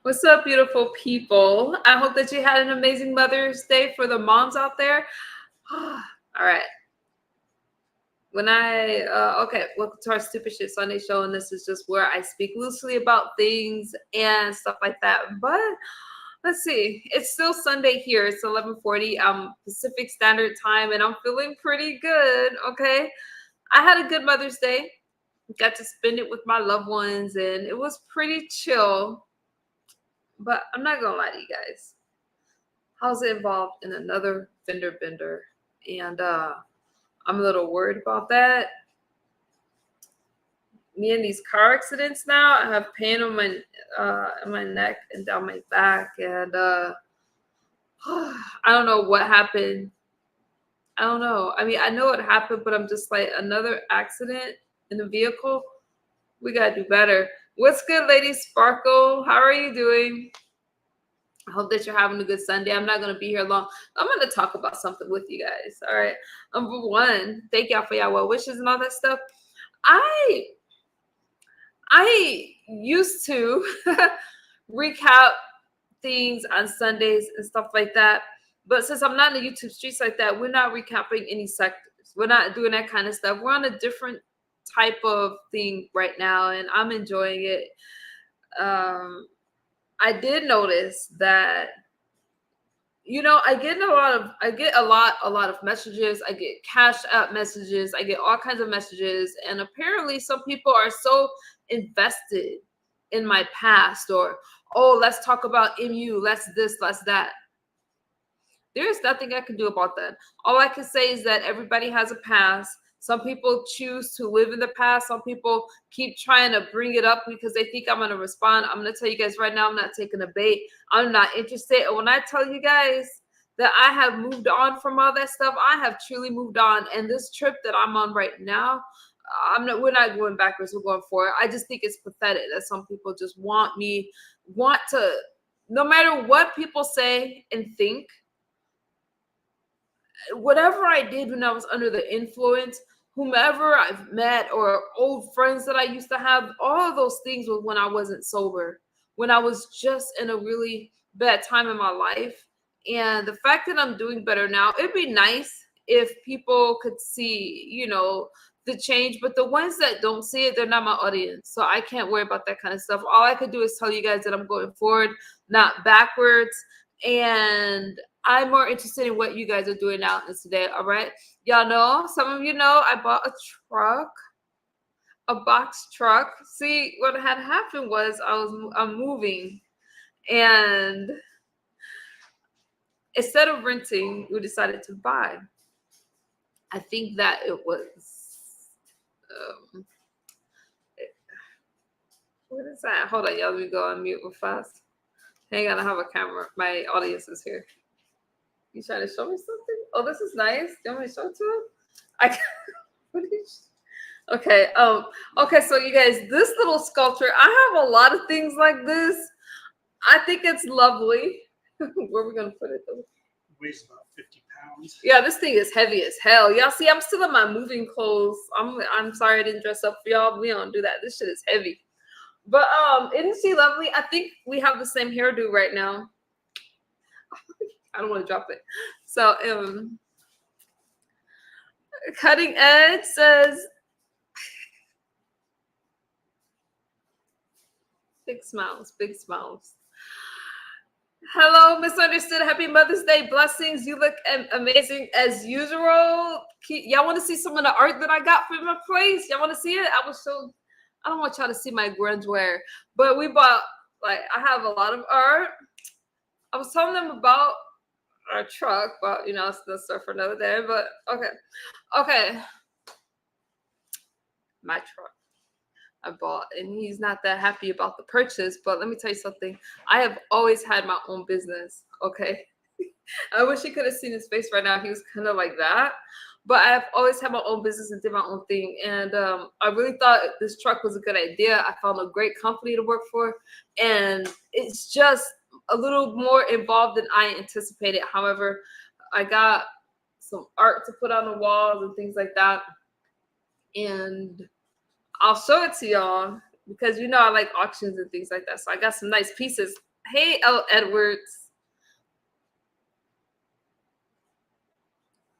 What's up, beautiful people? I hope that you had an amazing Mother's Day for the moms out there. All right. Welcome to our Stupid Shit Sunday show, and this is just where I speak loosely about things and stuff like that. But let's see, it's still Sunday here. It's 11:40 Pacific Standard Time, and I'm feeling pretty good. Okay, I had a good Mother's Day. Got to spend it with my loved ones, and it was pretty chill. But I'm not gonna lie to you guys. I was involved in another fender bender, and I'm a little worried about that. Me and these car accidents now, I have pain on my neck and down my back, and I don't know what happened. I don't know. I mean, I know it happened, but I'm just like, another accident in the vehicle. We gotta do better. What's good, Lady Sparkle? How are you doing? I hope that you're having a good Sunday. I'm not going to be here long. I'm going to talk about something with you guys. All right. Number one, thank y'all for y'all well wishes and all that stuff. I used to recap things on Sundays and stuff like that. But since I'm not in the YouTube streets like that, we're not recapping any sectors. We're not doing that kind of stuff. We're on a different type of thing right now, and I'm enjoying it. I did notice that, I get a lot of messages. I get cash app messages. I get all kinds of messages, and apparently some people are so invested in my past, or, oh, let's talk about MU, let's this, let's that. There's nothing I can do about that. All I can say is that everybody has a past. Some people choose to live in the past. Some people keep trying to bring it up because they think I'm going to respond. I'm going to tell you guys right now, I'm not taking a bait. I'm not interested. And when I tell you guys that I have moved on from all that stuff, I have truly moved on. And this trip that I'm on right now, we're not going backwards. We're going forward. I just think it's pathetic that some people just want to, no matter what people say and think, whatever I did when I was under the influence, whomever I've met or old friends that I used to have, all of those things was when I wasn't sober, when I was just in a really bad time in my life. And the fact that I'm doing better now, it'd be nice if people could see, the change, but the ones that don't see it, they're not my audience. So I can't worry about that kind of stuff. All I could do is tell you guys that I'm going forward, not backwards. And I'm more interested in what you guys are doing now and today. All right. Y'all know, some of you know, I bought a box truck. See, what had happened was I'm moving, and instead of renting, we decided to buy. I think that it was, what is that? Hold on, y'all. Let me go on mute real fast. Hang on, I have a camera. My audience is here. You trying to show me something? Oh, this is nice. Do you want me to show it to him? Okay. Okay. So you guys, this little sculpture, I have a lot of things like this. I think it's lovely. Where are we gonna put it though? Weighs about 50 pounds. Yeah, this thing is heavy as hell. Y'all see, I'm still in my moving clothes. I'm sorry I didn't dress up for y'all. We don't do that. This shit is heavy. But isn't she lovely? I think we have the same hairdo right now. I don't want to drop it. So Cutting Edge says, big smiles, big smiles. Hello, Misunderstood. Happy Mother's Day. Blessings. You look amazing as usual. Y'all want to see some of the art that I got from my place? Y'all want to see it? I don't want y'all to see my grunge wear, but we bought, I have a lot of art. I was telling them about our truck, but it's the stuff for another day. But okay, my truck I bought, and he's not that happy about the purchase. But let me tell you something. I have always had my own business. Okay, I wish you could have seen his face right now. He was kind of like that. But I've always had my own business and did my own thing. And I really thought this truck was a good idea. I found a great company to work for. And it's just a little more involved than I anticipated. However, I got some art to put on the walls and things like that. And I'll show it to y'all because I like auctions and things like that. So I got some nice pieces Hey, L. Edwards.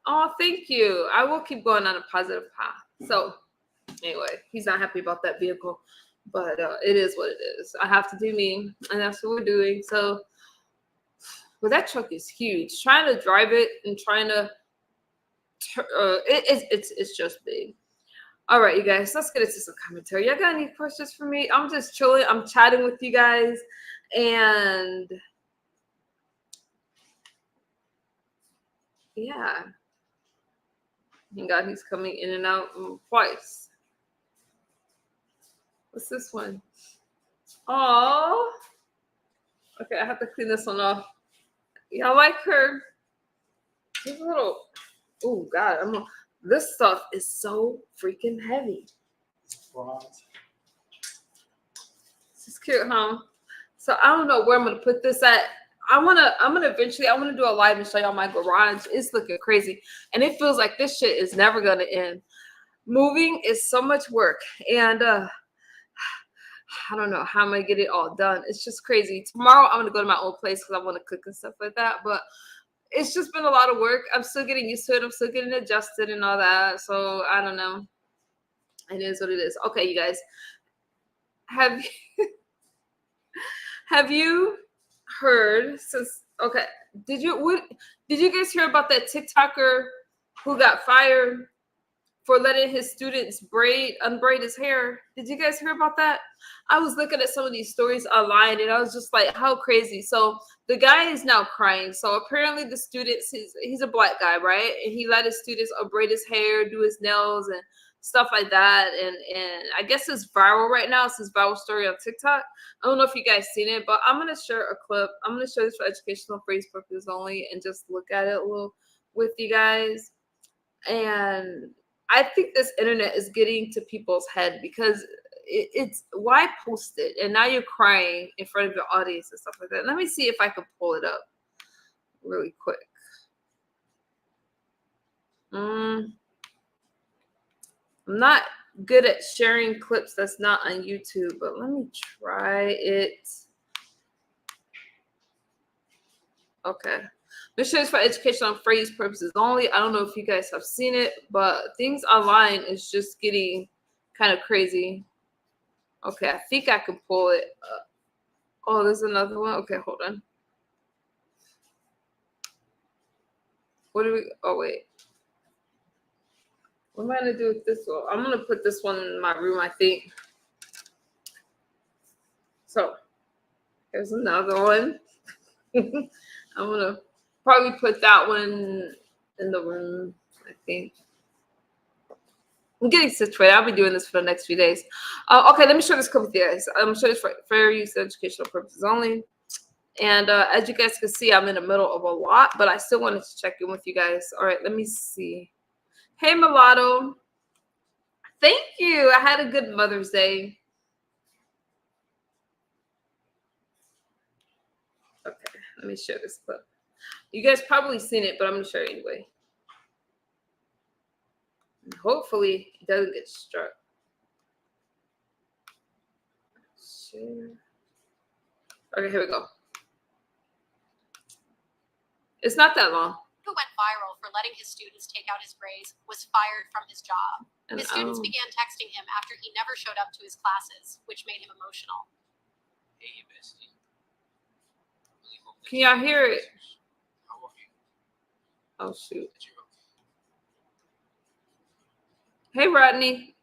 Oh, thank you. I will keep going on a positive path. So, anyway, he's not happy about that vehicle, but it is what it is. I have to do me, and that's what we're doing. So, but that truck is huge. Trying to drive it and trying to, it's just big. All right, you guys, let's get into some commentary. Y'all got any questions for me? I'm just chilling. I'm chatting with you guys, and yeah. Thank God he's coming in and out twice. What's this one? Oh, okay. I have to clean this one off. Y'all like her? She's a little. Oh God, this stuff is so freaking heavy. Bronze. This is cute, huh? So I don't know where I'm gonna put this at. I'm gonna eventually do a live and show y'all my garage. It's looking crazy, and it feels like this shit is never gonna end. Moving is so much work, and I don't know how I'm gonna get it all done. It's just crazy. Tomorrow I'm gonna go to my old place because I want to cook and stuff like that. But it's just been a lot of work. I'm still getting used to it. I'm still getting adjusted and all that. So I don't know. It is what it is. Okay, you guys. Have have you heard since okay, did you guys hear about that TikToker who got fired for letting his students unbraid his hair? Did you guys hear about that? I was looking at some of these stories online and I was just like, how crazy. So the guy is now crying. So apparently the students, he's a black guy, right? And he let his students unbraid his hair, do his nails and stuff like that. And I guess it's viral right now. It's his viral story on TikTok. I don't know if you guys seen it, but I'm going to share a clip. I'm going to show this for educational phrase purposes only and just look at it a little with you guys. And I think this internet is getting to people's head because it's why post it and now you're crying in front of your audience and stuff like that. Let me see if I can pull it up really quick. I'm not good at sharing clips that's not on YouTube, but let me try it. Okay. This shit is for educational phrase purposes only. I don't know if you guys have seen it, but things online is just getting kind of crazy. Okay, I think I can pull it up. Oh, there's another one. Okay, hold on. What do we? Oh, wait. What am I going to do with this one? I'm going to put this one in my room, I think. So, here's another one. I'm going to probably put that one in the room, I think. I'm getting situated. I'll be doing this for the next few days. Okay, let me share this clip with you guys. I'm going to show this for fair use educational purposes only. And as you guys can see, I'm in the middle of a lot, but I still wanted to check in with you guys. All right, let me see. Hey, Mulatto. Thank you. I had a good Mother's Day. Okay, let me share this clip. You guys probably seen it, but I'm going to share it anyway. And hopefully, it doesn't get struck. Share. Okay, here we go. It's not that long. Who went viral for letting his students take out his braids was fired from his job. And his students began texting him after he never showed up to his classes, which made him emotional. Hey, bestie. Can y'all hear it? How are you? Oh, shoot. Hey, Rodney.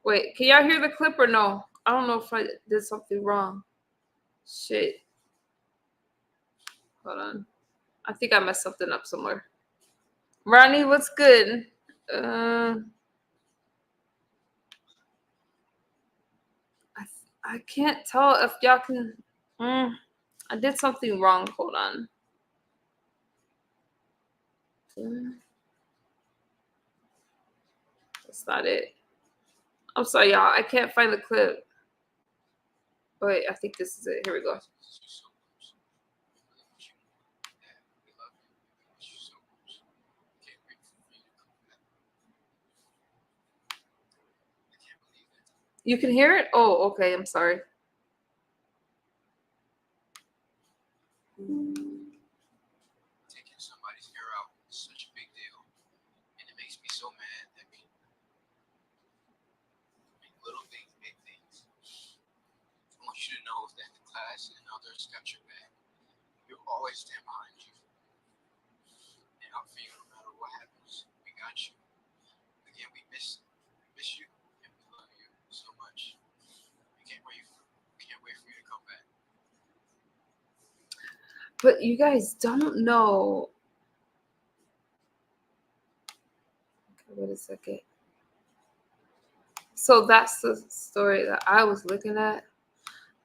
Wait, can y'all hear the clip or no? I don't know if I did something wrong. Shit. Hold on. I think I messed something up somewhere. Rodney, what's good? I can't tell if y'all can. I did something wrong. Hold on. That's not it. I'm sorry, y'all. I can't find the clip. Wait, I think this is it. Here we go. You can hear it? Oh, okay. I'm sorry. Taking somebody's hair out is such a big deal, and it makes me so mad that we make little things big things. I want you to know that the class and others got your back. We'll always stand behind you and up for you no matter what happens. We got you. Again, we miss you, and we love you so much. We can't wait for you to come back. But you guys don't know. Okay, wait a second. So that's the story that I was looking at.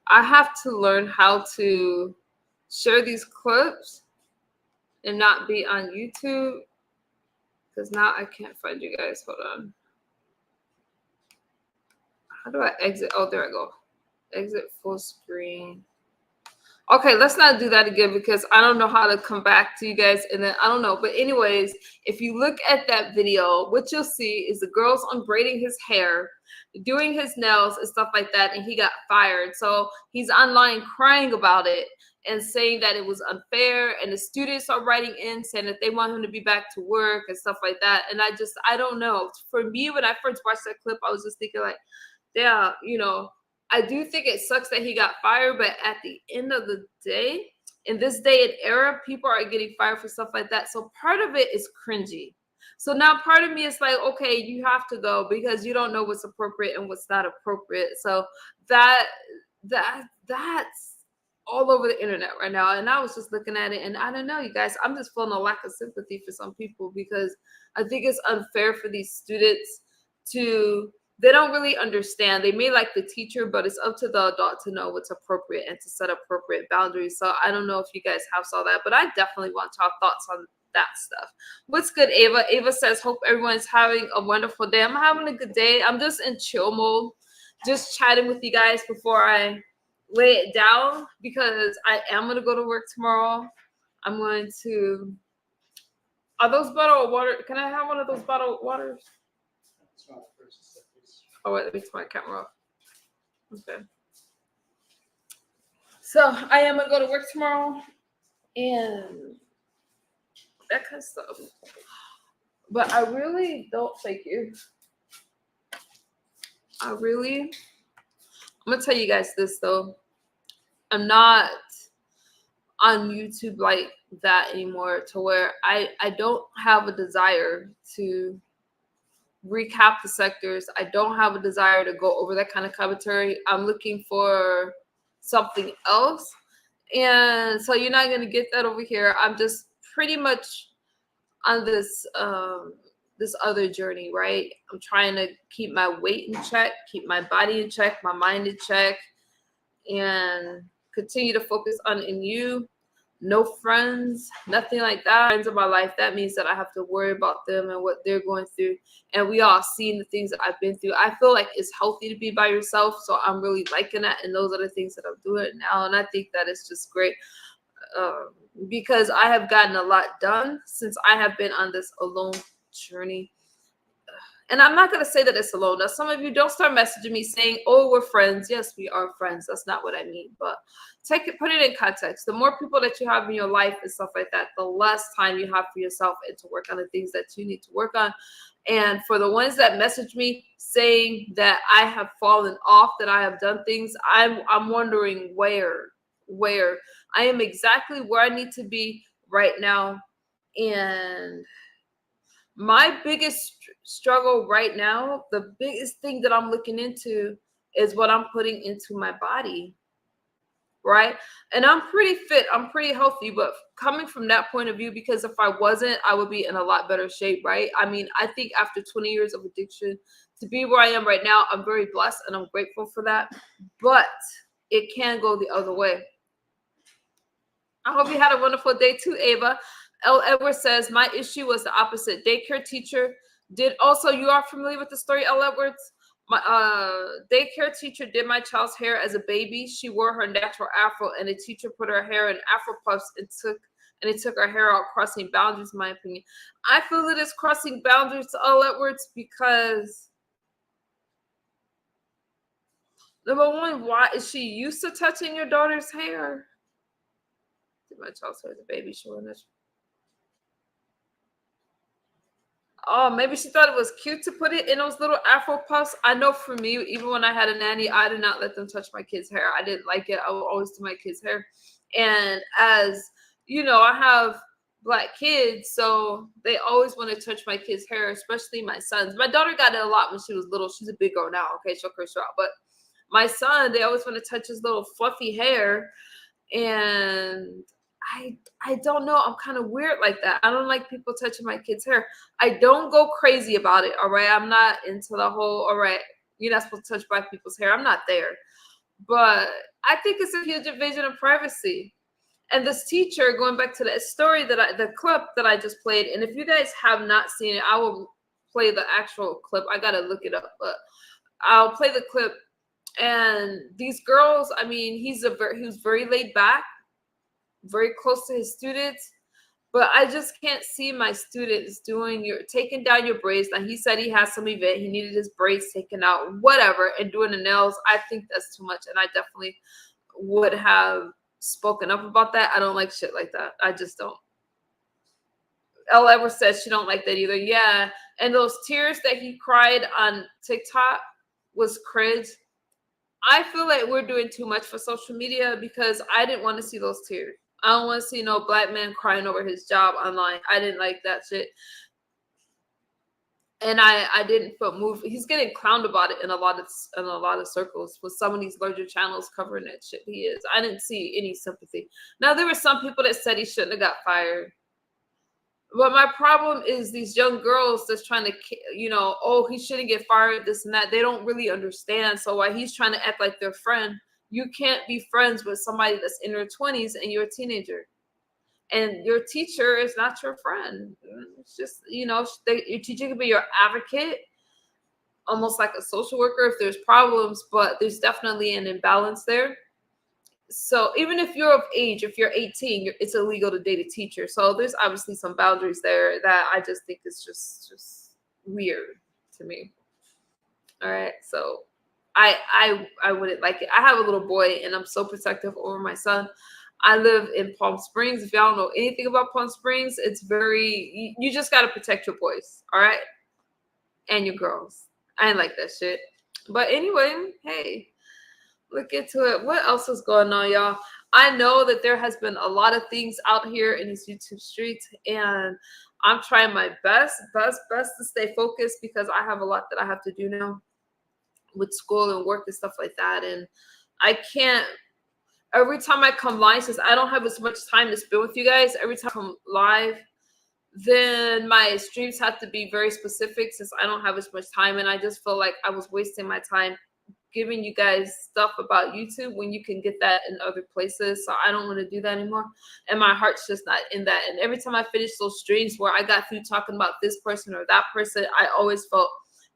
I have to learn how to share these clips and not be on YouTube, because now I can't find you guys. Hold on. How do I exit? Oh, there I go. Exit full screen. Okay, let's not do that again because I don't know how to come back to you guys, and then I don't know. But anyways, if you look at that video, what you'll see is the girls unbraiding his hair, doing his nails and stuff like that, and he got fired. So he's online crying about it and saying that it was unfair, and the students are writing in saying that they want him to be back to work and stuff like that. And I don't know. For me, when I first watched that clip, I was just thinking like, yeah, I do think it sucks that he got fired, but at the end of the day, in this day and era, people are getting fired for stuff like that. So part of it is cringy. So now part of me is like, okay, you have to go because you don't know what's appropriate and what's not appropriate. So that's all over the internet right now. And I was just looking at it, and I don't know, you guys, I'm just feeling a lack of sympathy for some people because I think it's unfair for these students they don't really understand. They may like the teacher, but it's up to the adult to know what's appropriate and to set appropriate boundaries. So I don't know if you guys have saw that, but I definitely want to talk thoughts on that stuff. What's good, Ava? Ava says, hope everyone's having a wonderful day. I'm having a good day. I'm just in chill mode, just chatting with you guys before I lay it down because I am going to go to work tomorrow. I'm going to... Are those bottled water? Can I have one of those bottled waters? Oh, wait, let me turn my camera off. Okay. So I am gonna go to work tomorrow and that kind of stuff. But I really don't thank you. I'm gonna tell you guys this though. I'm not on YouTube like that anymore to where I don't have a desire to recap the sectors. I don't have a desire to go over that kind of commentary. I'm looking for something else. And so you're not going to get that over here. I'm just pretty much on this this other journey, right? I'm trying to keep my weight in check, keep my body in check, my mind in check, and continue to focus on in you. No friends, nothing like that. Friends in my life, that means that I have to worry about them and what they're going through. And we all seen the things that I've been through. I feel like it's healthy to be by yourself. So I'm really liking that. And those are the things that I'm doing now. And I think that it's just great because I have gotten a lot done since I have been on this alone journey. And I'm not going to say that it's alone. Now, some of you don't start messaging me saying, oh, we're friends. Yes, we are friends. That's not what I mean. But put it in context. The more people that you have in your life and stuff like that, the less time you have for yourself and to work on the things that you need to work on. And for the ones that message me saying that I have fallen off, that I have done things, I'm wondering where. I am exactly where I need to be right now. And my biggest struggle right now, the biggest thing that I'm looking into is what I'm putting into my body, right? And I'm pretty fit, I'm pretty healthy, but coming from that point of view, because if I wasn't, I would be in a lot better shape, right? I mean, I think after 20 years of addiction, to be where I am right now, I'm very blessed and I'm grateful for that, but it can go the other way. I hope you had a wonderful day too, Ava. L. Edwards says, my issue was the opposite. Daycare teacher did also, you are familiar with the story, L. Edwards? My daycare teacher did my child's hair as a baby. She wore her natural afro, and the teacher put her hair in afro puffs and it took her hair out, crossing boundaries, in my opinion. I feel it is crossing boundaries to L. Edwards because, number one, why is she used to touching your daughter's hair? Did my child start as a baby showing this? Oh, maybe she thought it was cute to put it in those little Afro puffs. I know for me, even when I had a nanny, I did not let them touch my kids' hair. I didn't like it. I would always do my kids' hair. And as you know, I have Black kids, so they always want to touch my kids' hair, especially my sons. My daughter got it a lot when she was little. She's a big girl now. Okay, she'll curse her out. But my son, they always want to touch his little fluffy hair. And I don't know. I'm kind of weird like that. I don't like people touching my kids' hair. I don't go crazy about it. All right. I'm not into the whole, all right, you're not supposed to touch Black people's hair. I'm not there. But I think it's a huge invasion of privacy. And this teacher, going back to the story the clip that I just played, and if you guys have not seen it, I will play the actual clip. I gotta look it up, but I'll play the clip. And these girls, I mean, he was very laid back, very close to his students, but I just can't see my students taking down your braids. Now he said he has some event, he needed his braids taken out, whatever, and doing the nails. I think that's too much, and I definitely would have spoken up about that. I don't like shit like that. I just don't. Elle ever said she don't like that either. Yeah, and those tears that he cried on TikTok was cringe. I feel like we're doing too much for social media because I didn't want to see those tears. I don't want to see no Black man crying over his job online. I didn't like that shit. And I didn't feel moved. He's getting clowned about it in a lot of circles with some of these larger channels covering that shit. He is. I didn't see any sympathy. Now there were some people that said he shouldn't have got fired. But my problem is these young girls that's trying to, oh, he shouldn't get fired, this and that. They don't really understand. So while he's trying to act like their friend, you can't be friends with somebody that's in their 20s and you're a teenager. And your teacher is not your friend. It's just, your teacher can be your advocate, almost like a social worker if there's problems, but there's definitely an imbalance there. So even if you're of age, if you're 18, it's illegal to date a teacher. So there's obviously some boundaries there that I just think is just weird to me. All right. So I wouldn't like it. I have a little boy and I'm so protective over my son. I live in Palm Springs. If y'all don't know anything about Palm Springs, it's you just got to protect your boys. All right. And your girls. I ain't like that shit. But anyway, hey. Look into it. What else is going on, y'all? I know that there has been a lot of things out here in these YouTube streets, and I'm trying my best to stay focused because I have a lot that I have to do now with school and work and stuff like that. And I can't, every time I come live, since I don't have as much time to spend with you guys, every time I come live, then my streams have to be very specific since I don't have as much time. And I just feel like I was wasting my time giving you guys stuff about YouTube when you can get that in other places. So I don't want to do that anymore. And my heart's just not in that. And every time I finish those streams where I got through talking about this person or that person, I always felt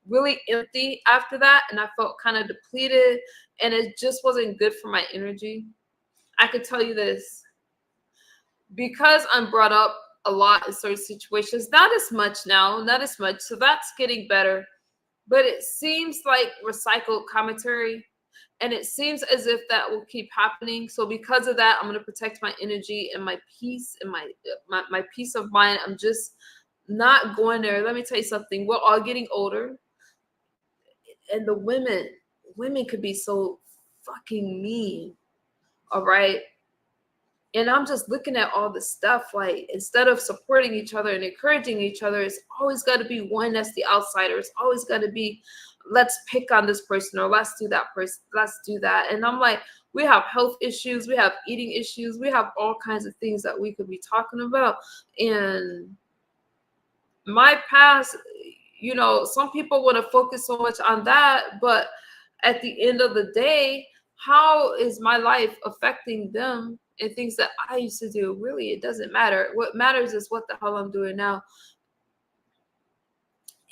really empty after that. And I felt kind of depleted. And it just wasn't good for my energy. I could tell you this. Because I'm brought up a lot in certain situations, not as much now, not as much. So that's getting better. But it seems like recycled commentary, and it seems as if that will keep happening. So because of that, I'm going to protect my energy and my peace and my peace of mind. I'm just not going there. Let me tell you something. We're all getting older, and the women could be so fucking mean. All right. And I'm just looking at all this stuff, like instead of supporting each other and encouraging each other, it's always got to be one that's the outsider. It's always got to be, let's pick on this person or let's do that person. Let's do that. And I'm like, we have health issues. We have eating issues. We have all kinds of things that we could be talking about. And my past, some people want to focus so much on that. But at the end of the day, how is my life affecting them? And things that I used to do, really, it doesn't matter. What matters is what the hell I'm doing now.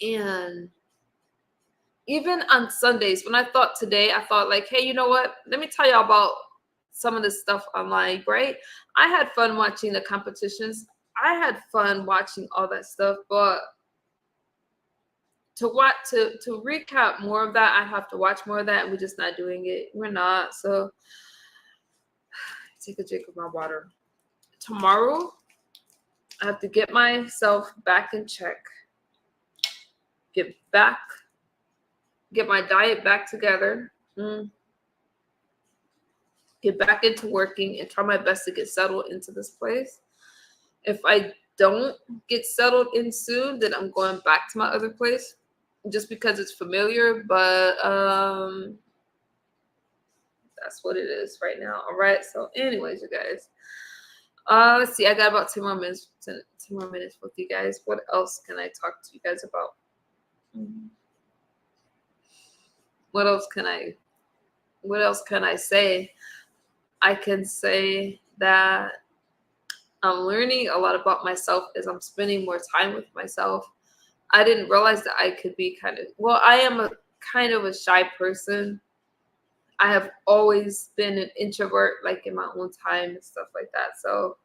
And even on Sundays, when I thought like, hey, you know what? Let me tell y'all about some of this stuff online, right? I had fun watching the competitions. I had fun watching all that stuff, but to recap more of that, I have to watch more of that, and we're just not doing it. We're not. So take a drink of my water. tomorrow I have to get myself back in check. Get my diet back together. Get back into working and try my best to get settled into this place. If I don't get settled in soon, then I'm going back to my other place just because it's familiar. But that's what it is right now. All right. So anyways, you guys, let's see. I got about 10 more minutes. 10 more minutes with you guys. What else can I talk to you guys about? What else can I say? I can say that I'm learning a lot about myself as I'm spending more time with myself. I didn't realize that I could be I am a kind of a shy person. I have always been an introvert, like in my own time and stuff like that. So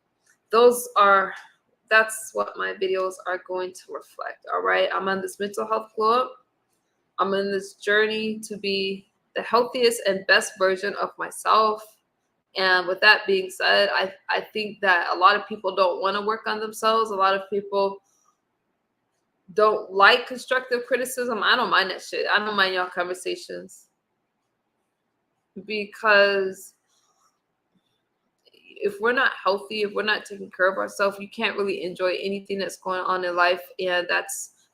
that's what my videos are going to reflect. All right. I'm on this mental health glow up. I'm in this journey to be the healthiest and best version of myself. And with that being said, I think that a lot of people don't want to work on themselves. A lot of people don't like constructive criticism. I don't mind that shit. I don't mind y'all conversations. Because if we're not healthy, if we're not taking care of ourselves, you can't really enjoy anything that's going on in life. And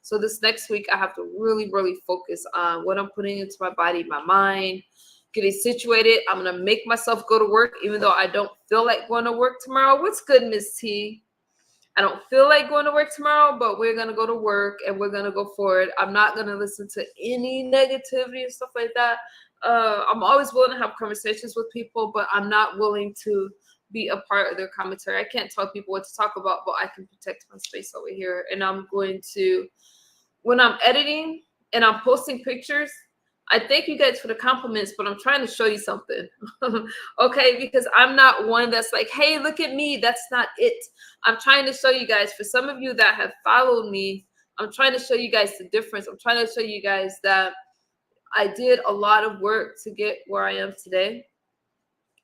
so this next week, I have to really, really focus on what I'm putting into my body, my mind, getting situated. I'm going to make myself go to work, even though I don't feel like going to work tomorrow. What's good, Miss T? I don't feel like going to work tomorrow, but we're going to go to work and we're going to go forward. I'm not going to listen to any negativity and stuff like that. I'm always willing to have conversations with people, but I'm not willing to be a part of their commentary. I can't tell people what to talk about, but I can protect my space over here. And I'm going to, when I'm editing and I'm posting pictures, I thank you guys for the compliments, but I'm trying to show you something. Okay, because I'm not one that's like, hey, look at me. That's not it. I'm trying to show you guys, for some of you that have followed me, I'm trying to show you guys the difference. I'm trying to show you guys that I did a lot of work to get where I am today.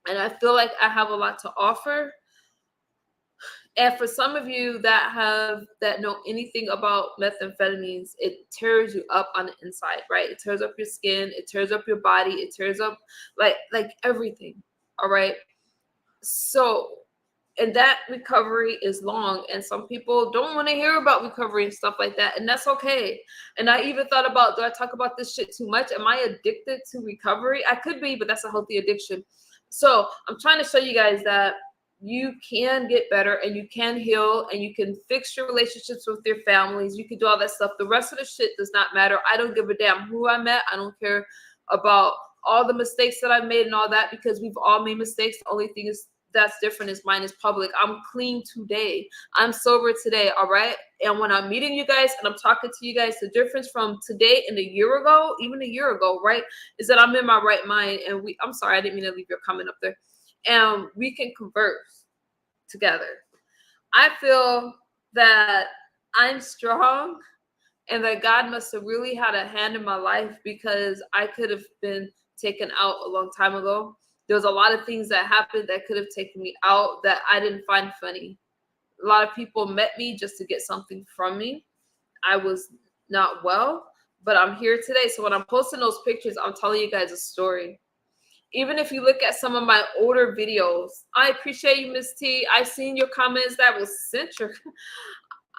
And I feel like I have a lot to offer. And for some of you that know anything about methamphetamines, it tears you up on the inside, right? It tears up your skin, it tears up your body, it tears up like everything. All right. So, and that recovery is long, and some people don't want to hear about recovery and stuff like that, and that's okay. And I even thought about, do I talk about this shit too much? Am I addicted to recovery? I could be, but that's a healthy addiction. So I'm trying to show you guys that you can get better and you can heal and you can fix your relationships with your families. You can do all that stuff. The rest of the shit does not matter. I don't give a damn who I met. I don't care about all the mistakes that I've made and all that, because we've all made mistakes. The only thing that's different is mine is public. I'm clean today. I'm sober today. All right. And when I'm meeting you guys and I'm talking to you guys, the difference from today and a year ago, even a year ago, right, is that I'm in my right mind. And I'm sorry, I didn't mean to leave your comment up there. And we can converse together. I feel that I'm strong and that God must have really had a hand in my life, because I could have been taken out a long time ago. There was a lot of things that happened that could have taken me out that I didn't find funny. A lot of people met me just to get something from me. I was not well, but I'm here today. So when I'm posting those pictures, I'm telling you guys a story. Even if you look at some of my older videos, I appreciate you, Miss T. I've seen your comments that was censored.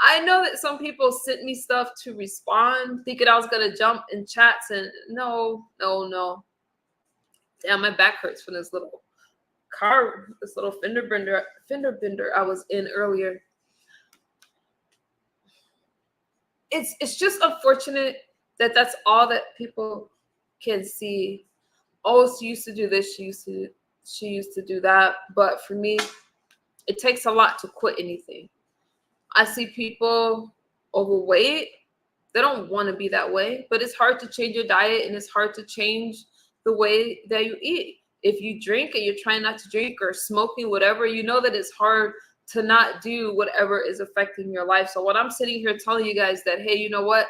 I know that some people sent me stuff to respond, thinking I was going to jump in chats, and no. Damn, my back hurts from this little fender bender I was in earlier. It's just unfortunate that that's all that people can see. Oh, she used to do this, she used to do that. But for me, it takes a lot to quit anything. I see people overweight. They don't want to be that way, but it's hard to change your diet, and it's hard to change the way that you eat. If you drink and you're trying not to drink, or smoking, whatever, you know that it's hard to not do whatever is affecting your life. So when I'm sitting here telling you guys that, hey, you know what?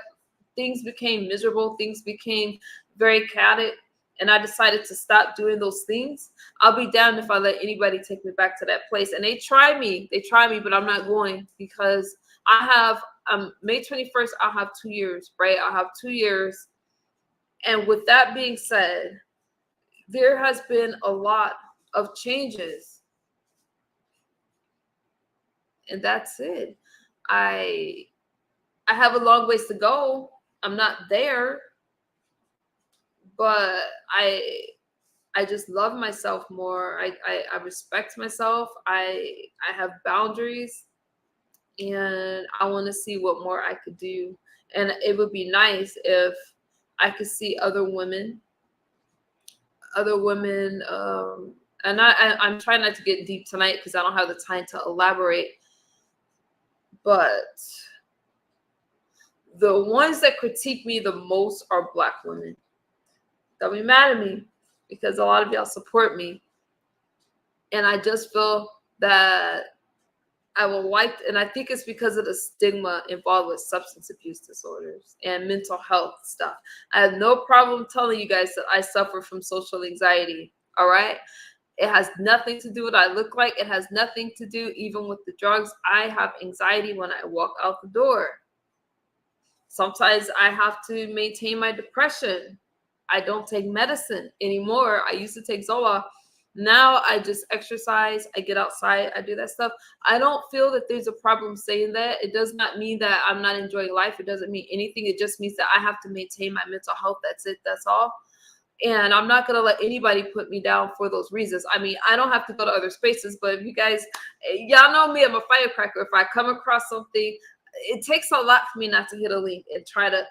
Things became miserable. Things became very chaotic. and I decided to stop doing those things, I'll be damned if I let anybody take me back to that place. And they try me, but I'm not going, because I have May 21st, I'll have 2 years, right? I'll have 2 years. And with that being said, there has been a lot of changes. And that's it. I have a long ways to go. I'm not there, but I just love myself more. I respect myself. I have boundaries, and I want to see what more I could do. And it would be nice if I could see other women, and I'm trying not to get deep tonight because I don't have the time to elaborate. But the ones that critique me the most are Black women. They'll be mad at me because a lot of y'all support me. And I just feel that I will like, and I think it's because of the stigma involved with substance abuse disorders and mental health stuff. I have no problem telling you guys that I suffer from social anxiety. All right. It has nothing to do with what I look like. It has nothing to do even with the drugs. I have anxiety when I walk out the door. Sometimes I have to maintain my depression. I don't take medicine anymore. I used to take Zoloft. Now I just exercise. I get outside. I do that stuff. I don't feel that there's a problem saying that. It does not mean that I'm not enjoying life. It doesn't mean anything. It just means that I have to maintain my mental health. That's it. That's all. And I'm not going to let anybody put me down for those reasons. I mean, I don't have to go to other spaces, but if you guys, y'all know me, I'm a firecracker. If I come across something, it takes a lot for me not to hit a link and try to,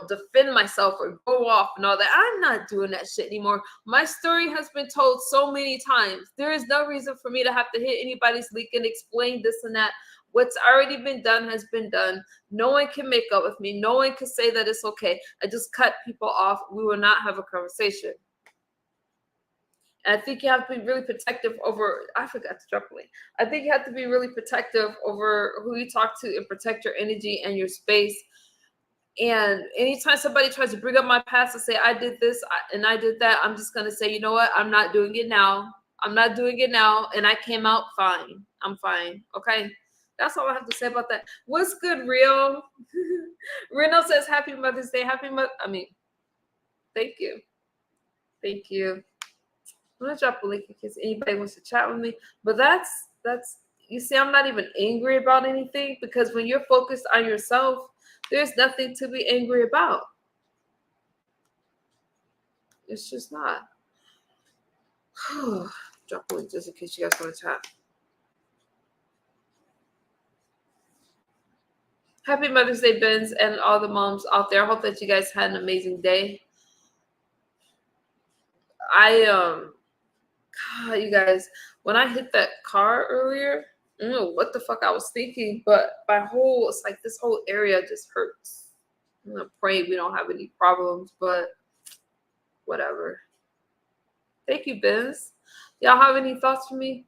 defend myself or go off and all that. I'm not doing that shit anymore. My story has been told so many times. There is no reason for me to have to hit anybody's link and explain this and that. What's already been done has been done. No one can make up with me. No one can say that it's okay. I just cut people off. We will not have a conversation. And I think you have to be really protective over, I forgot to drop a link. I think you have to be really protective over who you talk to and protect your energy and your space. And anytime somebody tries to bring up my past and say, I did this and I did that, I'm just going to say, you know what? I'm not doing it now. I'm not doing it now. And I came out fine. I'm fine. Okay. That's all I have to say about that. What's good, Rio? Reno says, Happy Mother's Day. Thank you. Thank you. I'm going to drop a link in case anybody wants to chat with me. But that's, you see, I'm not even angry about anything, because when you're focused on yourself, there's nothing to be angry about. It's just not. Drop a link just in case you guys want to chat. Happy Mother's Day, Benz, and all the moms out there. I hope that you guys had an amazing day. God, you guys, when I hit that car earlier, I don't know what the fuck I was thinking, but it's like this whole area just hurts. I'm gonna pray we don't have any problems, but whatever. Thank you, Benz. Y'all have any thoughts for me?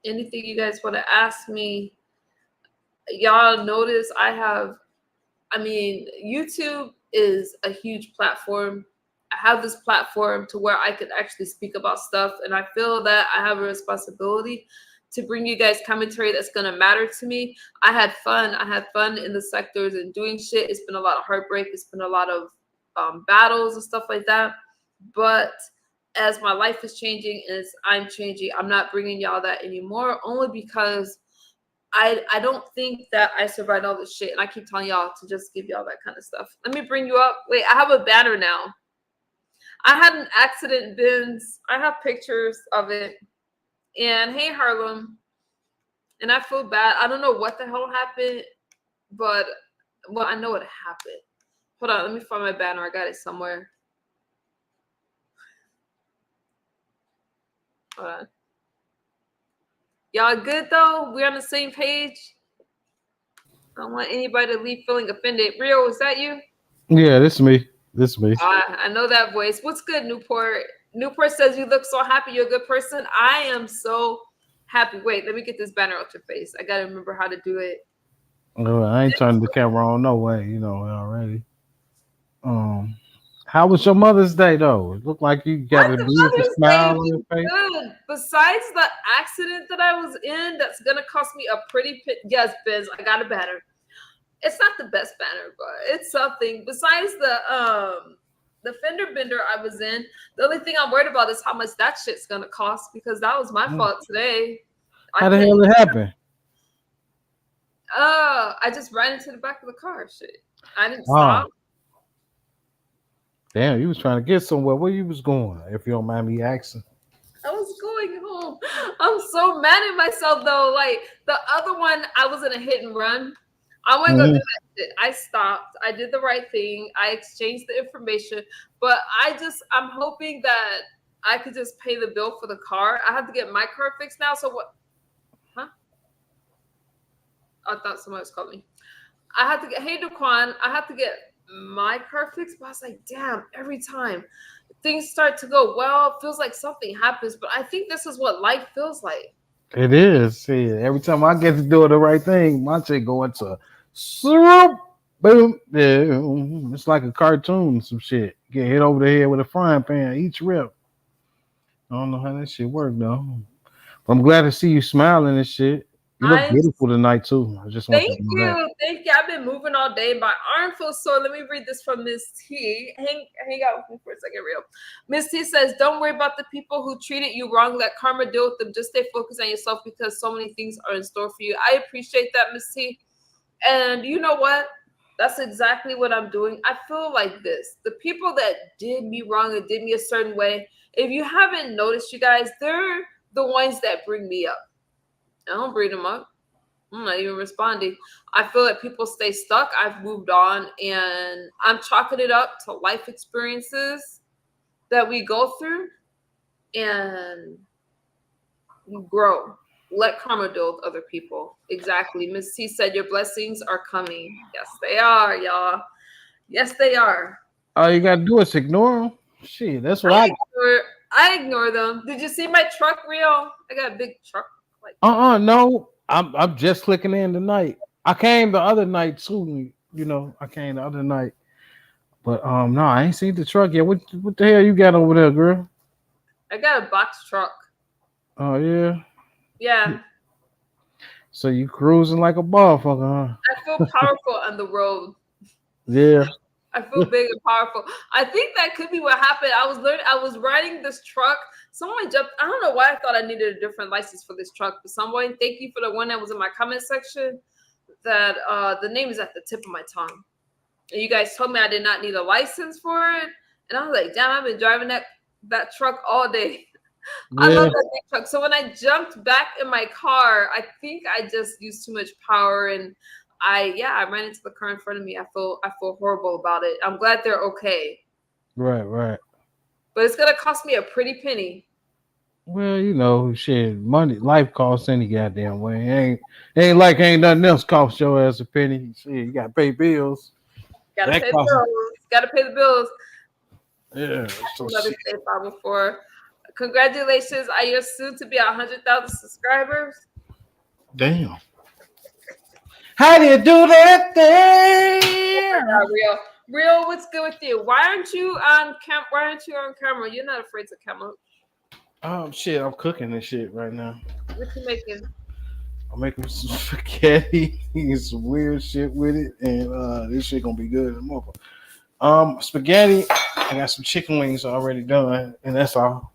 Anything you guys want to ask me? Y'all notice YouTube is a huge platform. I have this platform to where I could actually speak about stuff, and I feel that I have a responsibility to bring you guys commentary that's going to matter to me. I had fun in the sectors and doing shit. It's been a lot of heartbreak. It's been a lot of battles and stuff like that. But as my life is changing, as I'm changing, I'm not bringing y'all that anymore, only because I don't think that I survived all this shit. And I keep telling y'all to just give y'all that kind of stuff. Let me bring you up. Wait, I have a banner now. I had an accident, Benz. I have pictures of it. And hey, Harlem. And I feel bad. I don't know what the hell happened, but, well, I know what happened. Hold on, let me find my banner. I got it somewhere. Hold on. Y'all good, though? We're on the same page? I don't want anybody to leave feeling offended. Rio, is that you? Yeah, this is me. I know that voice. What's good, Newport? Newport says you look so happy. You're a good person. I am so happy. Wait, let me get this banner out your face. I gotta remember how to do it. I ain't turning the camera on no way, already. How was your Mother's Day though? It looked like you My got a beautiful Mother's Day smile on your was face. good. Besides the accident that I was in, that's gonna cost me a pretty yes, Biz. I got a banner. It's not the best banner, but it's something. Besides the fender bender I was in, the only thing I'm worried about is how much that shit's gonna cost because that was my fault today. I How the can't. hell it happened? I just ran into the back of the car. Shit, I didn't Oh, stop. damn, you was trying to get somewhere. Where you was going? If you don't mind me asking. I was going home. I'm so mad at myself though. Like the other one, I was in a hit and run. I want to go do Mhm. that shit. I stopped. I did the right thing. I exchanged the information, but I'm hoping that I could just pay the bill for the car. I have to get my car fixed now. So what? Huh? I thought somebody was calling me. I had to get, hey Duquan, I have to get my car fixed, but I was like, damn, every time things start to go well, it feels like something happens. But I think this is what life feels like. It is. See, every time I get to do the right thing, my shit go into swoop, boom, boom. It's like a cartoon, some shit. Get hit over the head with a frying pan each rip. I don't know how that shit work though. I'm glad to see you smiling and shit. You look I'm beautiful tonight too. I just want you Thank to know that. you. Thank you. I've been moving all day. My arm feels sore. Let me read this from Miss T. Hang out with me for a second, real. Miss T says, don't worry about the people who treated you wrong. Let karma deal with them. Just stay focused on yourself because so many things are in store for you. I appreciate that, Miss T. And you know what? That's exactly what I'm doing. I feel like this. The people that did me wrong and did me a certain way, if you haven't noticed, you guys, they're the ones that bring me up. I don't bring them up. I'm not even responding. I feel like people stay stuck. I've moved on and I'm chalking it up to life experiences that we go through and you grow. Let karma deal with other people. Exactly. Miss C said your blessings are coming. Yes, they are, y'all. Yes, they are. All you gotta do is ignore them. Shit, that's what I ignore, I ignore them. Did you see my truck reel? I got a big truck. Like, No. I'm just clicking in tonight. I came the other night too. You know, I came the other night. But no, I ain't seen the truck yet. What the hell you got over there, girl? I got a box truck. Oh yeah. Yeah. So you cruising like a motherfucker, huh? I feel powerful on the road. Yeah. I feel big and powerful. I think that could be what happened. I was riding this truck. Someone jumped. I don't know why I thought I needed a different license for this truck, but someone, thank you for the one that was in my comment section. That the name is at the tip of my tongue. And you guys told me I did not need a license for it. And I was like, damn, I've been driving that truck all day. I love Yeah. that big truck. So when I jumped back in my car, I think I just used too much power and I ran into the car in front of me. I feel horrible about it. I'm glad they're okay. Right, right. But it's gonna cost me a pretty penny. Well, you know, shit, money, life costs any goddamn way. Ain't like ain't nothing else cost your ass a penny. Shit, you gotta pay bills. Gotta That pay the costs. bills. Gotta pay the bills. Yeah. So Another shit. safe Bible for. Congratulations, are you soon to be 100,000 subscribers? Damn. How do you do that Oh my thing? God, real, what's good with you? Why aren't you on Why aren't you on camera? You're not afraid to come up. Shit, I'm cooking this shit right now. What you making? I'm making some spaghetti and some weird shit with it, and this shit gonna be good. Spaghetti. I got some chicken wings already done, and that's all.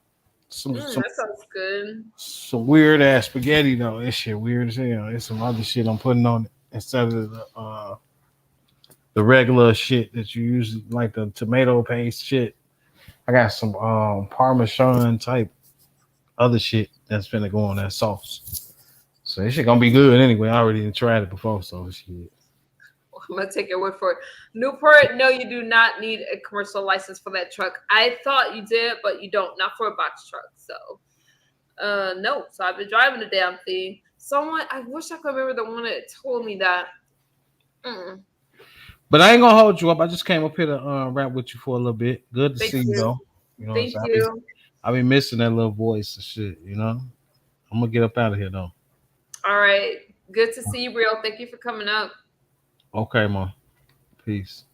Some That sounds good. some weird ass spaghetti though. This shit weird as hell. There's some other shit I'm putting on it instead of the regular shit that you usually like the tomato paste shit. I got some Parmesan type other shit that's gonna go on that sauce. So this shit gonna be good anyway. I already tried it before, so shit. I'm gonna take your word for it. Newport, no, you do not need a commercial license for that truck. I thought you did, but you don't. Not for a box truck. So, no. So I've been driving the damn thing. Someone, I wish I could remember the one that told me that. Mm, But I ain't gonna hold you up. I just came up here to rap with you for a little bit. Good to thank see you you. though. You know what I'm Thank saying? you. I be missing that little voice and shit. You know. I'm gonna get up out of here though. All right. Good to see you, real. Thank you for coming up. Okay, man. Peace.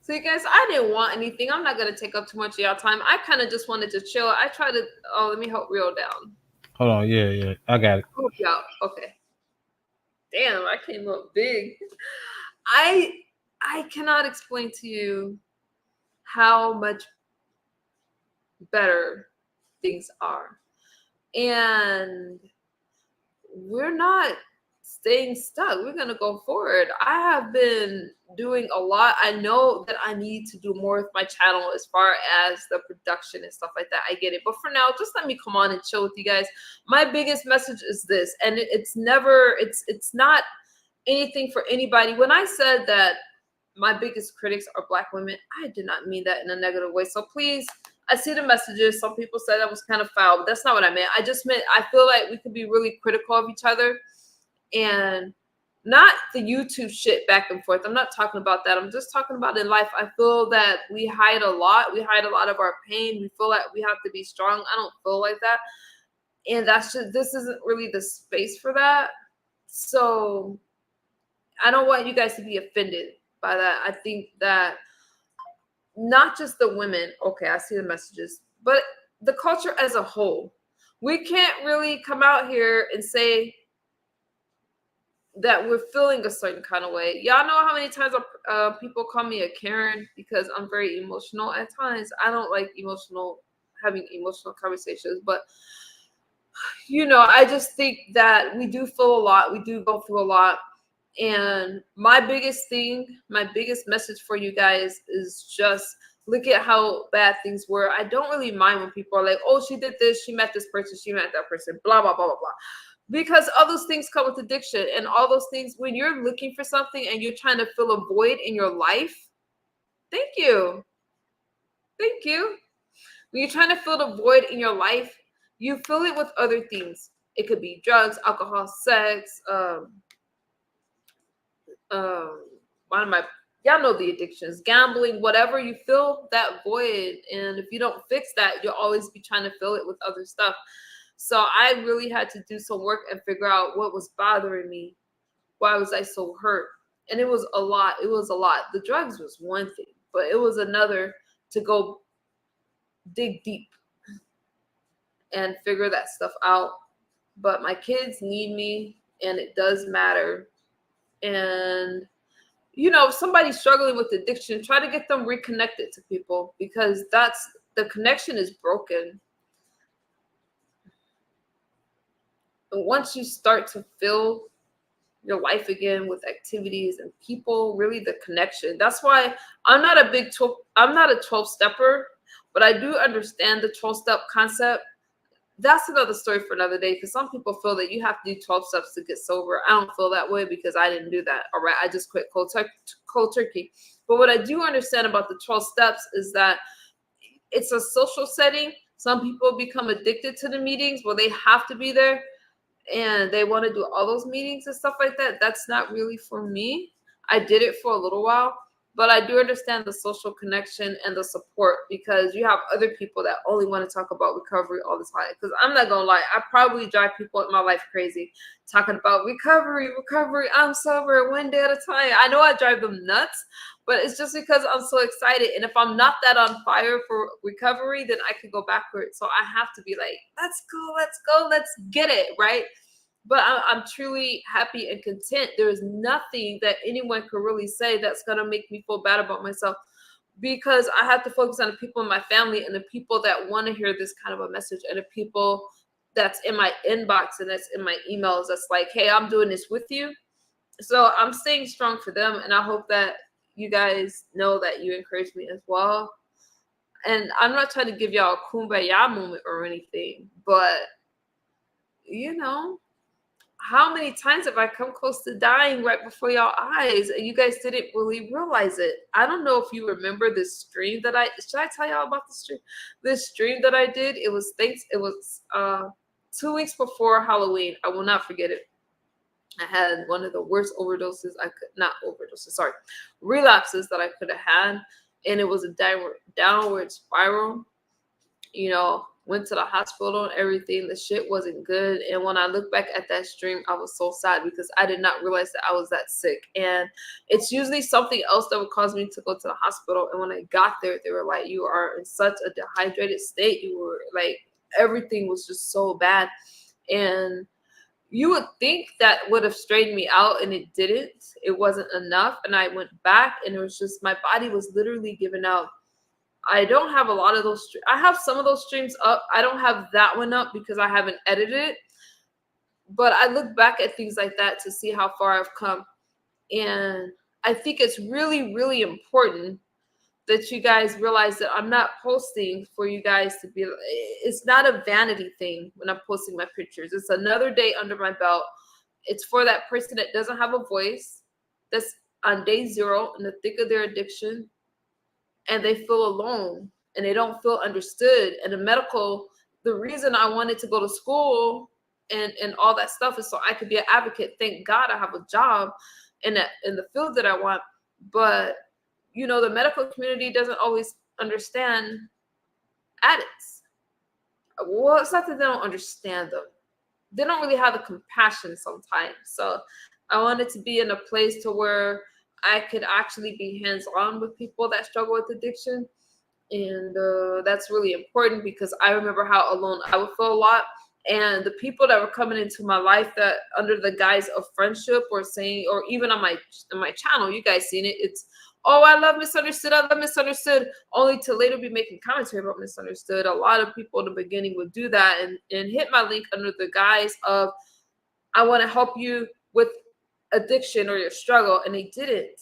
So you guys, I didn't want anything. I'm not gonna take up too much of y'all time. I kind of just wanted to chill. I try to. Oh, let me help reel down. Hold on, yeah, I got it. Help y'all. Okay. Damn, I came up big. I cannot explain to you how much better things are, and we're not staying stuck. We're going to go forward. I have been doing a lot. I know that I need to do more with my channel as far as the production and stuff like that. I get it. But for now, just let me come on and chill with you guys. My biggest message is this, and it's not anything for anybody. When I said that my biggest critics are Black women, I did not mean that in a negative way. So please, I see the messages. Some people said that was kind of foul, but that's not what I meant. I just meant I feel like we could be really critical of each other and not the YouTube shit back and forth. I'm not talking about that. I'm just talking about in life. I feel that we hide a lot. We hide a lot of our pain. We feel like we have to be strong. I don't feel like that. And this isn't really the space for that. So I don't want you guys to be offended by that. I think that not just the women, okay, I see the messages, but the culture as a whole. We can't really come out here and say that we're feeling a certain kind of way. Y'all know how many times people call me a Karen because I'm very emotional at times. I don't like having emotional conversations, but I just think that we do feel a lot. We do go through a lot. And my biggest message for you guys is just look at how bad things were. I don't really mind when people are like, oh, she did this, she met this person, she met that person, blah, blah, blah, blah, blah. Because all those things come with addiction, and all those things, when you're looking for something and you're trying to fill a void in your life, thank you. Thank you. When you're trying to fill the void in your life, you fill it with other things. It could be drugs, alcohol, sex, y'all know the addictions, gambling, whatever. You fill that void, and if you don't fix that, you'll always be trying to fill it with other stuff. So I really had to do some work and figure out what was bothering me. Why was I so hurt? And it was a lot. The drugs was one thing, but it was another to go dig deep and figure that stuff out. But my kids need me, and it does matter. And if somebody's struggling with addiction, try to get them reconnected to people, because the connection is broken. And once you start to fill your life again with activities and people, really the connection. That's why I'm not a 12-stepper, but I do understand the 12-step concept. That's another story for another day, because some people feel that you have to do 12 steps to get sober. I don't feel that way, because I didn't do that. All right, I just quit cold turkey. But what I do understand about the 12 steps is that it's a social setting. Some people become addicted to the meetings where they have to be there, and they want to do all those meetings and stuff like that. That's not really for me. I did it for a little while, but I do understand the social connection and the support, because you have other people that only want to talk about recovery all the time. Because I'm not going to lie, I probably drive people in my life crazy talking about recovery, I'm sober one day at a time. I know I drive them nuts, but it's just because I'm so excited. And if I'm not that on fire for recovery, then I could go backwards. So I have to be like, let's go, let's get it, right? But I'm truly happy and content. There is nothing that anyone could really say that's going to make me feel bad about myself, because I have to focus on the people in my family and the people that want to hear this kind of a message, and the people that's in my inbox and that's in my emails that's like, hey, I'm doing this with you. So I'm staying strong for them, and I hope that you guys know that you encourage me as well. And I'm not trying to give y'all a kumbaya moment or anything, but how many times have I come close to dying right before y'all eyes, and you guys didn't really realize it? I don't know if you remember this stream that should I tell y'all about the stream? This stream that I did, it was 2 weeks before Halloween. I will not forget it. I had one of the worst relapses that I could have had. And it was a downward spiral. went to the hospital and everything. The shit wasn't good. And when I look back at that stream, I was so sad because I did not realize that I was that sick. And it's usually something else that would cause me to go to the hospital. And when I got there, they were like, you are in such a dehydrated state. You were like, everything was just so bad. And you would think that would have straightened me out, and it didn't. It wasn't enough. And I went back, and it was just, my body was literally giving out. I don't have a lot of those. I have some of those streams up. I don't have that one up because I haven't edited it. But I look back at things like that to see how far I've come. And I think it's really, really important that you guys realize that I'm not posting for you guys to be, it's not a vanity thing when I'm posting my pictures. It's another day under my belt. It's for that person that doesn't have a voice, that's on day 0 in the thick of their addiction, and they feel alone and they don't feel understood. And the reason I wanted to go to school and all that stuff is so I could be an advocate. Thank God I have a job in the field that I want. But you know, the medical community doesn't always understand addicts. Well, it's not that they don't understand them. They don't really have the compassion sometimes. So I wanted to be in a place to where I could actually be hands-on with people that struggle with addiction. And that's really important because I remember how alone I would feel a lot. And the people that were coming into my life that under the guise of friendship or saying, or even on my channel, you guys seen it, it's, oh, I love Misunderstood, I love Misunderstood, only to later be making commentary about Misunderstood. A lot of people in the beginning would do that and hit my link under the guise of, I want to help you with addiction or your struggle. And they didn't.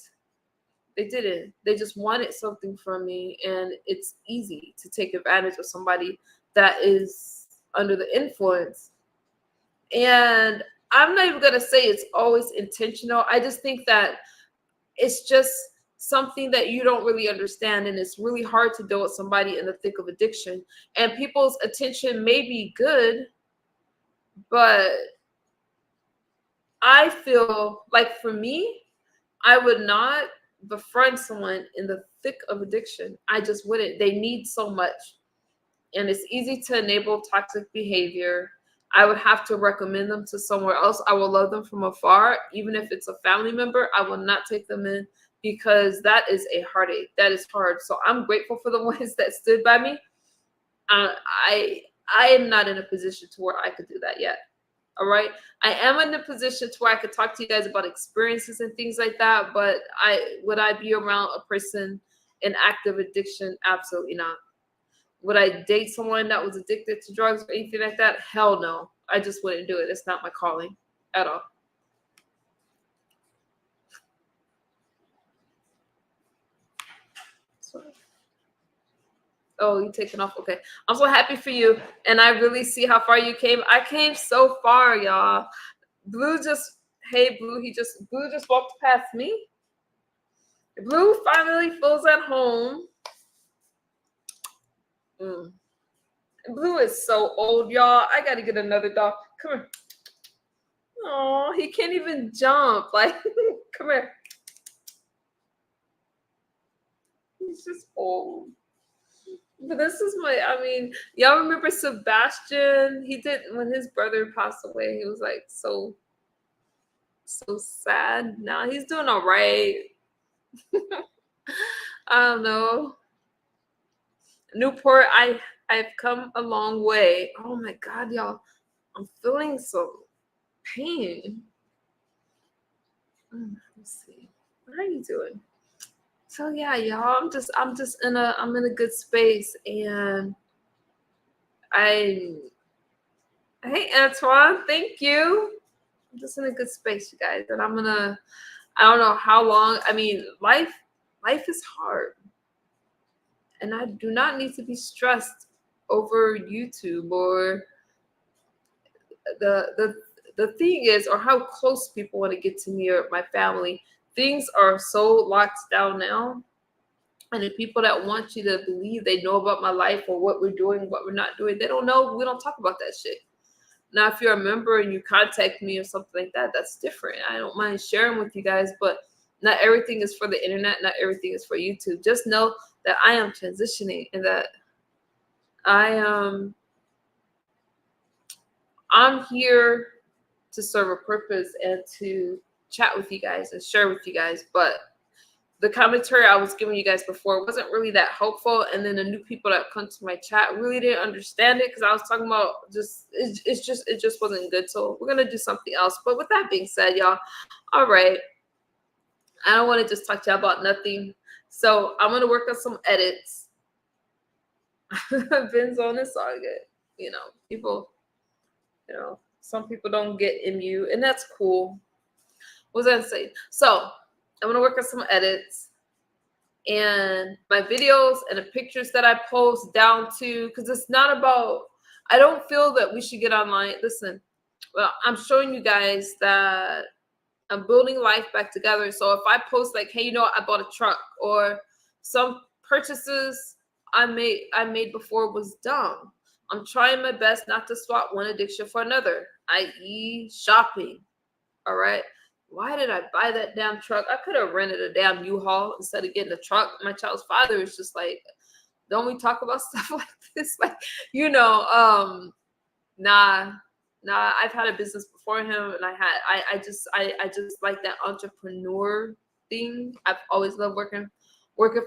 They didn't. They just wanted something from me. And it's easy to take advantage of somebody that is under the influence. And I'm not even going to say it's always intentional. I just think that it's just something that you don't really understand, and it's really hard to deal with somebody in the thick of addiction. And people's attention may be good, but I feel like for me, I would not befriend someone in the thick of addiction. I just wouldn't. They need so much, and it's easy to enable toxic behavior. I would have to recommend them to somewhere else. I will love them from afar. Even if it's a family member, I will not take them in because that is a heartache. That is hard. So I'm grateful for the ones that stood by me. I am not in a position to where I could do that yet. All right. I am in a position to where I could talk to you guys about experiences and things like that. But would I be around a person in active addiction? Absolutely not. Would I date someone that was addicted to drugs or anything like that? Hell no. I just wouldn't do it. It's not my calling at all. Oh, you taking off? Okay. I'm so happy for you. And I really see how far you came. I came so far, y'all. Blue just walked past me. Blue finally feels at home. Blue is so old, y'all. I gotta get another dog. Come here. Oh, he can't even jump. Like, come here. He's just old. But this is y'all remember Sebastian? He did, when his brother passed away, he was like so sad. Now he's doing all right. I don't know. Newport, I've come a long way. Oh my God, y'all. I'm feeling some pain. Let's see. What are you doing? So yeah, y'all, I'm in a good space, and hey Antoine, thank you. I'm just in a good space, you guys, and I don't know how long. I mean, life is hard, and I do not need to be stressed over YouTube or the thing is, or how close people want to get to me or my family. Things are so locked down now. And the people that want you to believe they know about my life or what we're doing, what we're not doing, they don't know. We don't talk about that shit. Now, if you're a member and you contact me or something like that, that's different. I don't mind sharing with you guys, but not everything is for the internet. Not everything is for YouTube. Just know that I am transitioning and that I am I'm here to serve a purpose and to chat with you guys and share with you guys. But the commentary I was giving you guys before wasn't really that helpful. And then the new people that come to my chat really didn't understand it because I was talking about it just wasn't good. So we're going to do something else. But with that being said, y'all, all right. I don't want to just talk to y'all about nothing. So I'm going to work on some edits. Ben's on this all good. You know, people, some people don't get MU, and that's cool. What was I saying? So I'm going to work on some edits. And my videos and the pictures that I post down to, because it's not about, I don't feel that we should get online. Listen, well, I'm showing you guys that I'm building life back together. So if I post like, hey, I bought a truck, or some purchases I made before was dumb. I'm trying my best not to swap one addiction for another, i.e. shopping. All right. Why did I buy that damn truck? I could have rented a damn U-Haul instead of getting a truck. My child's father is just like, don't we talk about stuff like this? Like, nah. I've had a business before him, and I just like that entrepreneur thing. I've always loved working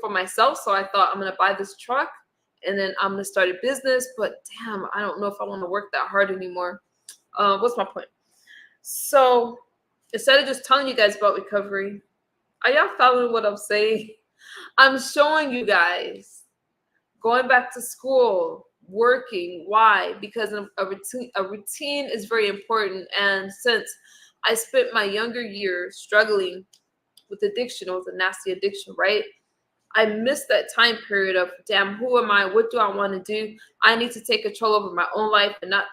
for myself. So I thought I'm gonna buy this truck, and then I'm gonna start a business. But damn, I don't know if I want to work that hard anymore. What's my point? So instead of just telling you guys about recovery, are y'all following what I'm saying? I'm showing you guys going back to school, working. Why? Because a routine is very important. And since I spent my younger years struggling with addiction, it was a nasty addiction, right? I missed that time period of, damn, who am I? What do I want to do? I need to take control over my own life and not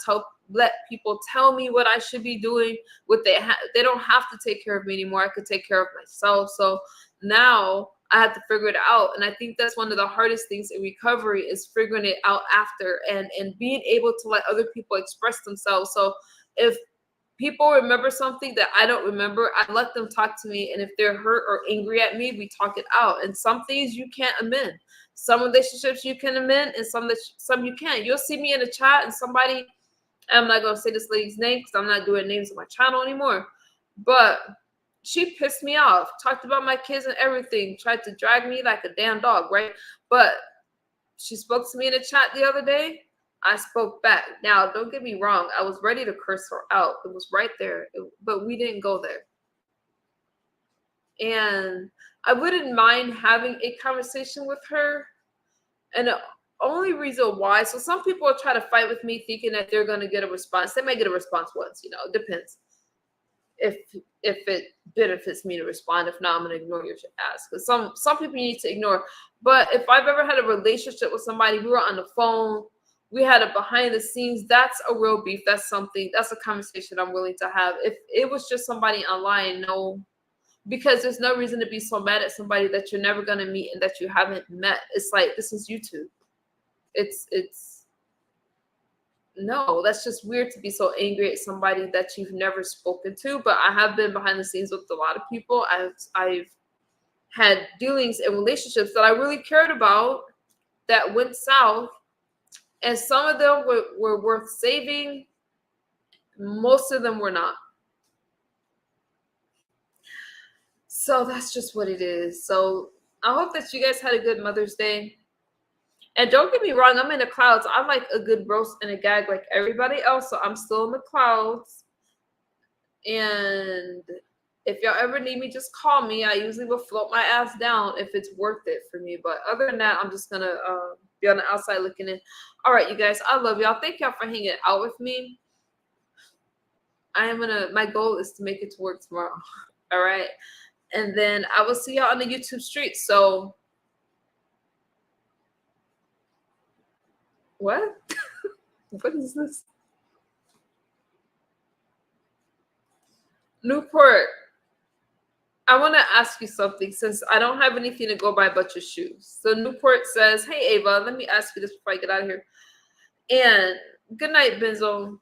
let people tell me what I should be doing. They don't have to take care of me anymore. I could take care of myself. So now I have to figure it out. And I think that's one of the hardest things in recovery is figuring it out after and being able to let other people express themselves. So if people remember something that I don't remember, I let them talk to me. And if they're hurt or angry at me, we talk it out. And some things you can't amend. Some relationships you can amend, and some you can't. You'll see me in a chat and somebody, I'm not going to say this lady's name because I'm not doing names on my channel anymore, but she pissed me off, talked about my kids and everything, tried to drag me like a damn dog, right? But she spoke to me in a chat the other day. I spoke back. Now, don't get me wrong. I was ready to curse her out. It was right there, but we didn't go there. And I wouldn't mind having a conversation with her. And the only reason why, so some people will try to fight with me thinking that they're going to get a response. They may get a response once, it depends. If it benefits me to respond. If not, I'm going to ignore your ask. Because some people you need to ignore. But if I've ever had a relationship with somebody, we were on the phone, we had a behind the scenes, that's a real beef. That's a conversation I'm willing to have. If it was just somebody online, no, because there's no reason to be so mad at somebody that you're never going to meet and that you haven't met. It's like, this is YouTube. No, that's just weird to be so angry at somebody that you've never spoken to. But I have been behind the scenes with a lot of people. I've had dealings and relationships that I really cared about that went south. And some of them were worth saving. Most of them were not. So that's just what it is. So I hope that you guys had a good Mother's Day. And don't get me wrong, I'm in the clouds. I like a good roast and a gag like everybody else. So I'm still in the clouds. And if y'all ever need me, just call me. I usually will float my ass down if it's worth it for me. But other than that, I'm just going to be on the outside looking in. All right, you guys, I love y'all. Thank y'all for hanging out with me. My goal is to make it to work tomorrow. All right. And then I will see y'all on the YouTube streets. So what? What is this? Newport, I want to ask you something since I don't have anything to go by but your shoes. So Newport says, hey, Ava, let me ask you this before I get out of here. And good night, Benzo.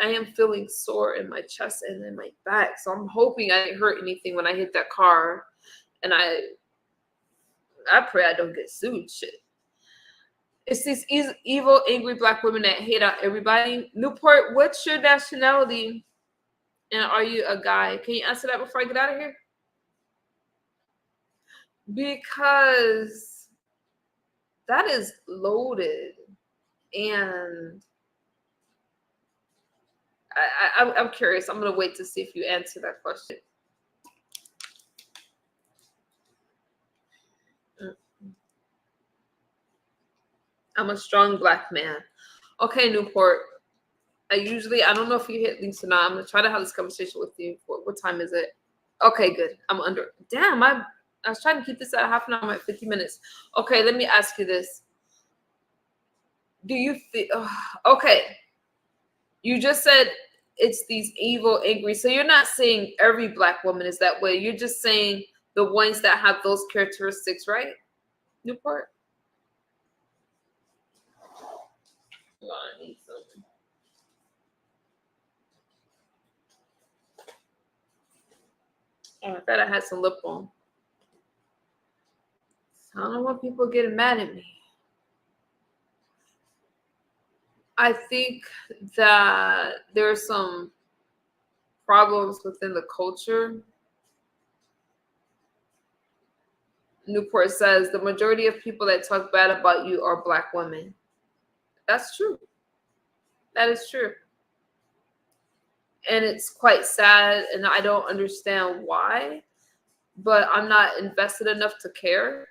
I am feeling sore in my chest and in my back. So I'm hoping I didn't hurt anything when I hit that car. And I pray I don't get sued. Shit. It's these evil, angry black women that hate out everybody. Newport, what's your nationality? And are you a guy? Can you answer that before I get out of here? Because that is loaded. And I'm curious. I'm going to wait to see if you answer that question. I'm a strong black man. Okay, Newport. I don't know if you hit links or not. I'm going to try to have this conversation with you. What time is it? Okay, good. I'm under. Damn, I was trying to keep this at half an hour. I'm at 50 minutes. Okay, let me ask you this. Do you feel... okay. You just said it's these evil, angry. So you're not saying every black woman is that way. You're just saying the ones that have those characteristics, right? Newport? Hold on, I need something. Oh, I thought I had some lip balm. I don't want people getting mad at me. I think that there are some problems within the culture. Newport says the majority of people that talk bad about you are black women. That's true. That is true. And it's quite sad, and I don't understand why, but I'm not invested enough to care,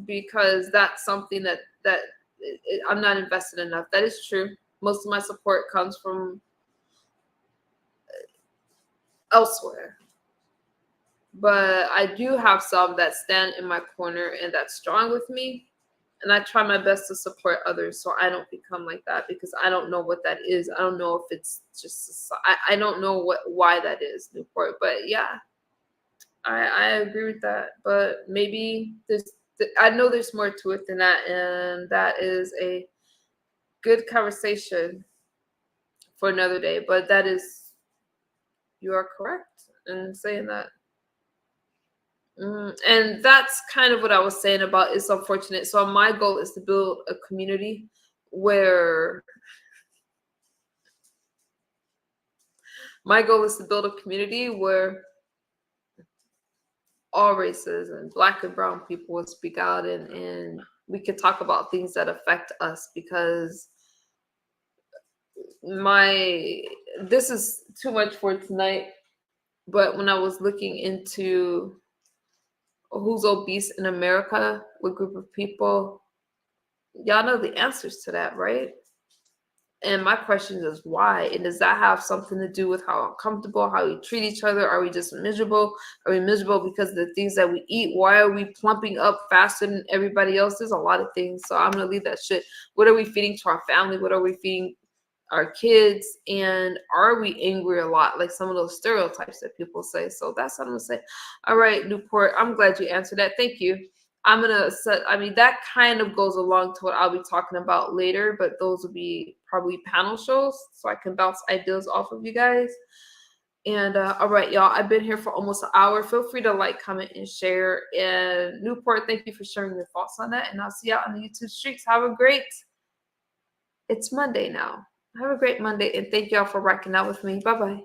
because that's something that I'm not invested enough. That is true. Most of my support comes from elsewhere. But I do have some that stand in my corner and that's strong with me. And I try my best to support others so I don't become like that, because I don't know what that is. I don't know if it's just, I don't know why that is, Newport. But yeah, I agree with that. But maybe I know there's more to it than that. And that is a good conversation for another day. But you are correct in saying that. And that's kind of what I was saying about it's unfortunate. So my goal is to build a community where all races and black and brown people will speak out, and we can talk about things that affect us, because this is too much for tonight. But when I was looking into who's obese in America, what group of people, y'all know the answers to that, right? And my question is why? And does that have something to do with how uncomfortable, how we treat each other? Are we just miserable? Are we miserable because of the things that we eat? Why are we plumping up faster than everybody else? There's a lot of things. So I'm going to leave that shit. What are we feeding to our family? What are we feeding our kids? And are we angry a lot? Like some of those stereotypes that people say. So that's what I'm going to say. All right, Newport, I'm glad you answered that. Thank you. That kind of goes along to what I'll be talking about later, but those will be probably panel shows so I can bounce ideas off of you guys. And all right, y'all, I've been here for almost an hour. Feel free to like, comment, and share. And Newport, thank you for sharing your thoughts on that. And I'll see y'all on the YouTube streets. It's Monday now. Have a great Monday. And thank y'all for rocking out with me. Bye-bye.